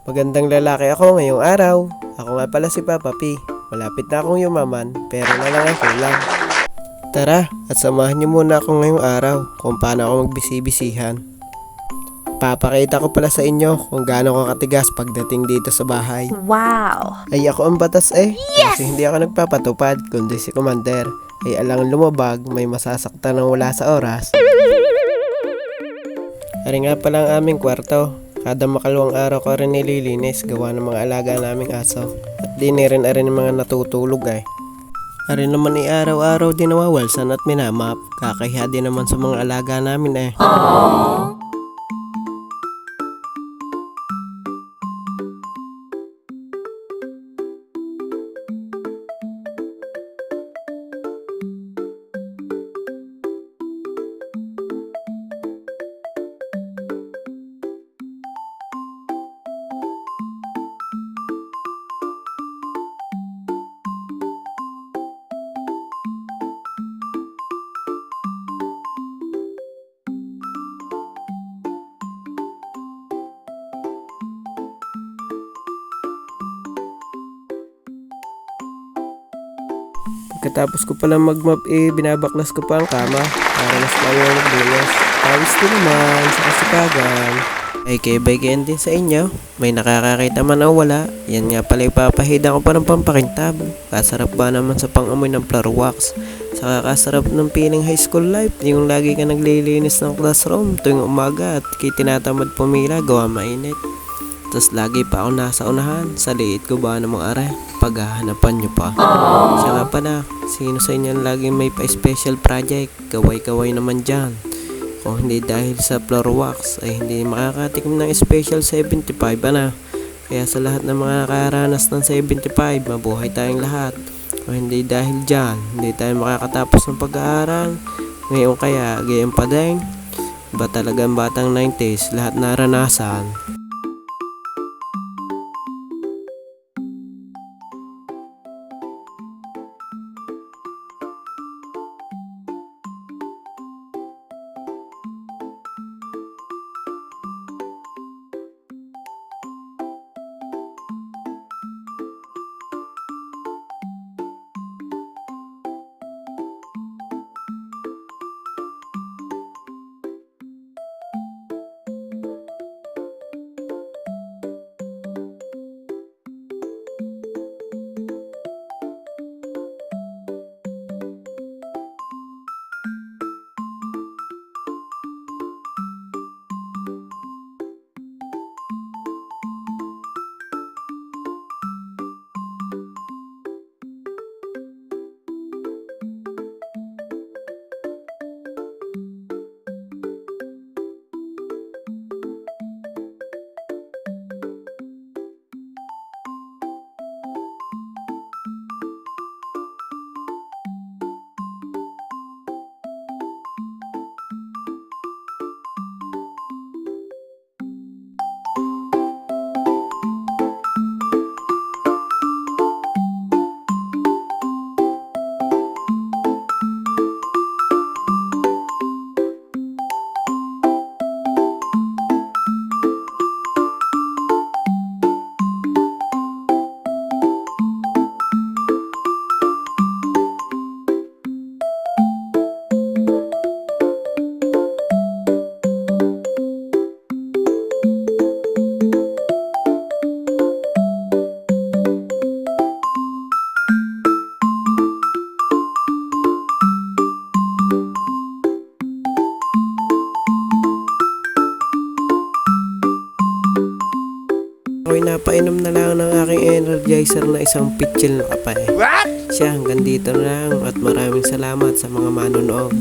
Magandang lalaki ako ngayong araw. Ako nga pala si Papa P. Malapit na akong yumaman, pero na lang ang kulang. Tara, at samahan niyo muna ako ngayong araw kung paano ako magbisi-bisihan. Papakita ko pala sa inyo kung gaano ko katigas pagdating dito sa bahay. Wow! Ay ako ang batas kasi hindi ako nagpapatupad, kundi si Commander. Ay alang lumabag, may masasaktan ng wala sa oras. Ari nga pala ang aming kwarto. Kada makalawang araw ko rin nililinis gawa ng mga alaga naming aso. At di rin ng mga natutulog Ari naman araw-araw din nawawalsan at minamap. Kakahiya din naman sa mga alaga namin Aww. Pagkatapos ko pala magmap binabaklas ko pa ang kama para mas tayo magbulas. Pawis din naman sa kasipagan. Ay kay din sa inyo. May nakakakita man o wala. Yan nga pala ipapahida ko pa ng pampakintab. Kasarap ba naman sa pangamoy ng floor wax. Saka kasarap ng feeling high school life. Yung lagi ka naglilinis ng classroom tuwing umaga at tinatamad pumila gawa mainit. Tapos lagi pa ako nasa unahan. Sa liit ko ba namang are? Paghahanapan nyo pa. Siya nga pala, sino sa inyo laging may pa-special project? Kaway-kaway naman dyan. Kung hindi dahil sa floor wax, ay hindi makakatikim ng special 75 Kaya sa lahat ng mga nakaranas ng 75, mabuhay tayong lahat. Kung hindi dahil dyan, hindi tayo makakatapos ng pag-aaral. Ngayon kaya, gayon pa din. Ba talagang batang 90s, lahat naranasan. Ako'y napainom na lang ng aking energizer na isang pitchil na kape. Siya hanggang dito na lang at maraming salamat sa mga manonood.